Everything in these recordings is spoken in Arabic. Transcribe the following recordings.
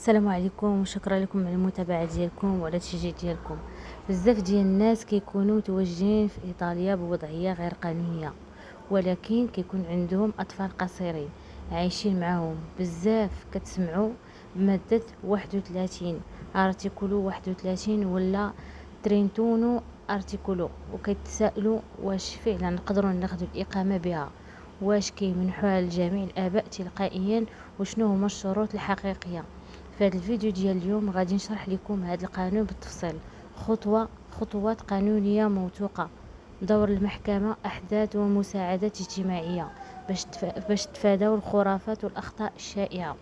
السلام عليكم وشكرا لكم على المتابعه ديالكم وعلى التشجيع ديالكم. بزاف ديال الناس كيكونوا متواجدين في ايطاليا بوضعيه غير قانونيه، ولكن كيكون عندهم اطفال قصيرين عايشين معهم. بزاف كتسمعوا بماده 31 ارتيكولو 31 ولا ترينتونو ارتيكولو، وكيتسائلوا واش فعلا نقدروا ناخذوا الاقامه بها، واش كيمنحوها لجميع الاباء تلقائيا، وشنو هما الشروط الحقيقيه. في هذا الفيديو ديال اليوم غادي نشرح لكم هذا القانون بالتفصيل، خطوات قانونيه موثوقه، دور المحكمه، احداث ومساعدات اجتماعيه باش تفاداو الخرافات والاخطاء الشائعه.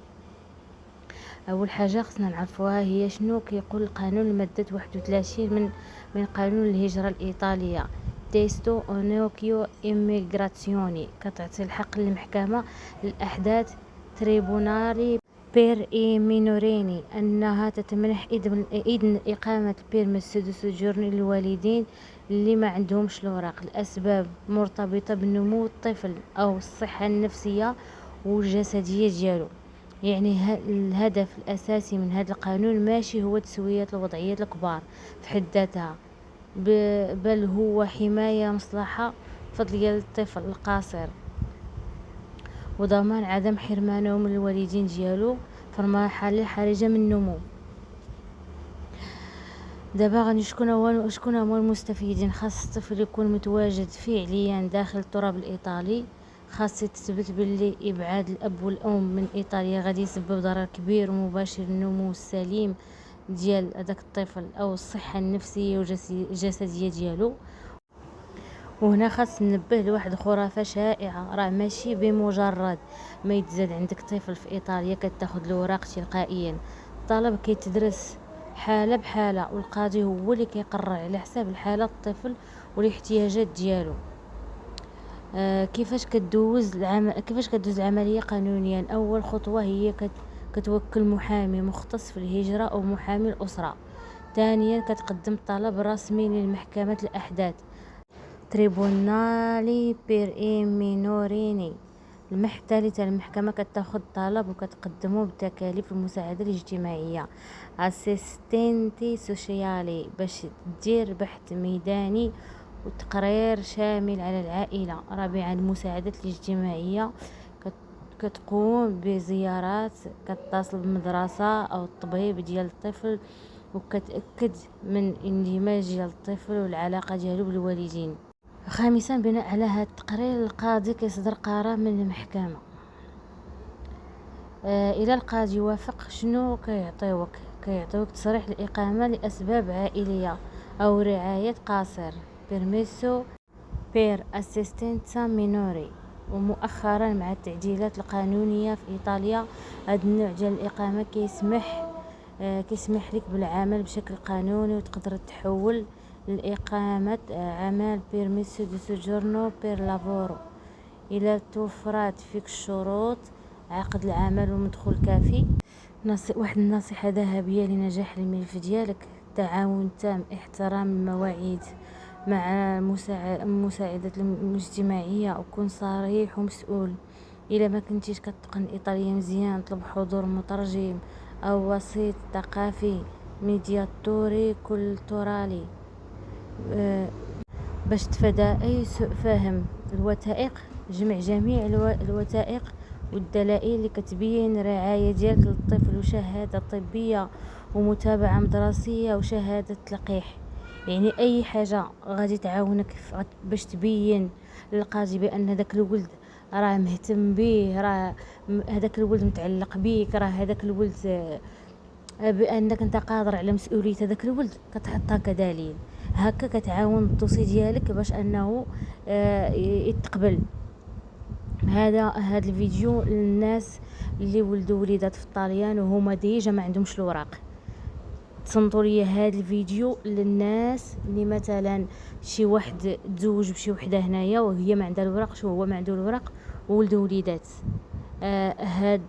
اول حاجه خصنا نعرفوها هي شنو كيقول القانون. الماده 31 من قانون الهجره الايطاليه تيستو اونوكيو إيميغراتسيوني كتعطي الحق للمحكمه الاحداث تريبونالي بير اي مينوريني انها تتمنح اذن اقامه البيرميس دو سوجورن للوالدين اللي ما عندهمش الاوراق الاسباب مرتبطه بنمو الطفل او الصحه النفسيه والجسديه ديالو. يعني الهدف الاساسي من هذا القانون ماشي هو تسويه الوضعيات الكبار في حد ذاتها، بل هو حمايه مصلحه ديال الطفل القاصر وضمان عدم حرمانهم من الوالدين ديالو في المرحله الحرجه من النمو. دابا غادي شكون هما المستفيدين. خاص الطفل يكون متواجد فعليا داخل التراب الايطالي. خاص تثبت باللي ابعاد الاب والام من ايطاليا غادي يسبب ضرر كبير ومباشر للنمو السليم ديال هذاك الطفل او الصحه النفسيه والجسديه ديالو. وهنا خاص ننبه لواحد الخرافه شائعه، راه ماشي بمجرد ما يتزاد عندك طفل في ايطاليا كتاخذ الاوراق تلقائيا. الطلب كيتدرس حاله بحاله، والقاضي هو اللي كيقرر على حساب الحاله الطفل والاحتياجات ديالو. كيفاش كدوز العمليه قانونيا. اول خطوه هي كتوكل محامي مختص في الهجره او محامي الاسره. ثانيا كتقدم طلب رسمي للمحكمه الاحداث تريبونالي بير اي مينوريني. ثالثا المحكمة كتاخد طلب وكتقدمه بتكاليف المساعدة الاجتماعية اسيستنتي سوشيالي باش دير بحث ميداني وتقرير شامل على العائلة. رابعا المساعدات الاجتماعية كتقوم بزيارات، كتصل بالمدرسة أو الطبيب ديال الطفل وكتأكد من اندماج ديال الطفل والعلاقة ديالو بالوالدين. خامسا بناء على هذا التقرير القاضي كيصدر قرار من المحكمة. الى القاضي وافق شنو كيعطيوك تصريح الإقامة لأسباب عائلية أو رعاية قاصر بيرميسو بير اسيستنسا مينوري. ومؤخرا مع التعديلات القانونية في إيطاليا هذا النوع ديال الإقامة كيسمح لك بالعمل بشكل قانوني وتقدر تحول الإقامة عمل بيرميسو دي سوجورنو بير لافورو إلى توفرات فيك الشروط عقد العمل ومدخول كافي. واحد النصيحة ذهبية لنجاح الملف ديالك: تعاون تام، احترام المواعيد مع مساعدة الاجتماعية، وكن صريح ومسؤول. إلا ما كنتيش كتقن الإيطالية مزيان طلب حضور مترجم أو وسيط ثقافي ميدياتوري كولتورالي باش تفادى أي سوء فهم. الوثائق: جمع جميع الوثائق والدلائل اللي كتبين رعاية ديالك للطفل وشهادة طبية ومتابعة مدرسية وشهادة تلقيح. يعني أي حاجة غادي تعاونك باش تبين للقاضي بأن داك الولد راه مهتم به، راه هذاك الولد متعلق بيك، راه هذاك الولد بانك انت قادر على مسؤوليه هذاك الولد، كتحطها كدليل. هكا كتعاون الدوسي ديالك باش انه يتقبل. هذا الفيديو للناس اللي ولدوا وليدات في الطاليان وهما ديجا ما عندهمش الوراق. تصنتوا لي هذا الفيديو للناس اللي مثلا شي واحد تزوج بشي وحده هنايا وهي ما عندها الوراق، شو هو ما عنده الوراق وولدوا وليدات. هاد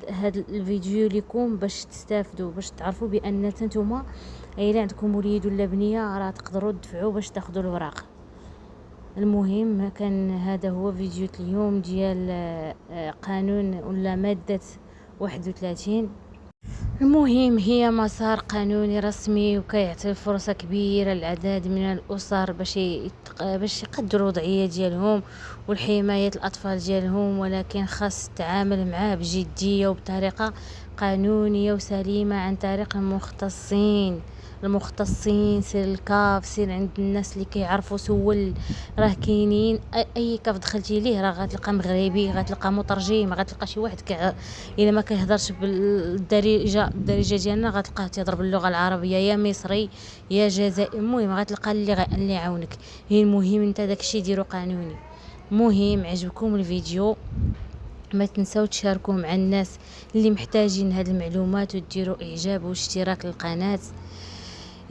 الفيديو لكم باش تستافدوا، باش تعرفوا بان نتوما الا عندكم وليد ولا بنيه راه تقدروا تدفعوا باش تاخذوا الوراق. المهم كان هذا هو فيديو اليوم ديال قانون ولا ماده 31. المهم هي مسار قانوني رسمي وكيعطي فرصة كبيرة للعدد من الأسر باش يقدروا الوضعية ديالهم والحماية الأطفال ديالهم، ولكن خاص التعامل معاه بجدية وبطريقة قانونية وسليمة عن طريق المختصين. سير الكاف، سير عند الناس اللي كيعرفوا، سول. راه كاينين اي كاف دخلتي ليه راه غتلقى مغربي، غتلقى مترجم، غتلقى شي واحد الا ما كيهضرش بالدارجه ديالنا غتلقاه تيهضر باللغه العربيه، يا مصري يا جزائري. المهم غتلقى اللي يعاونك. هي المهم انت داكشي ديرو قانوني. مهم عجبكم الفيديو ما تنساو تشاركوه مع الناس اللي محتاجين هاد المعلومات، وديروا اعجاب واشتراك للقناه.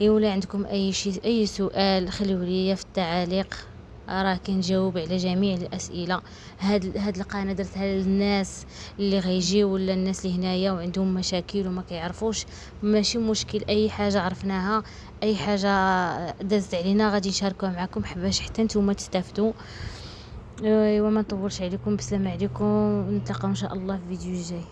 ولا عندكم اي سؤال خليوه ليا في التعاليق، راه كنجاوب على جميع الاسئله. هاد القناه درتها للناس اللي غيجيو ولا الناس اللي هنايا وعندهم مشاكل وما كيعرفوش. ماشي مشكل، اي حاجه عرفناها، اي حاجه دازت علينا غادي نشاركوها معكم باش حتى نتوما تستافدوا. وما نطولش عليكم، بسلامه عليكم، نتلاقاو ان شاء الله في فيديو جاي.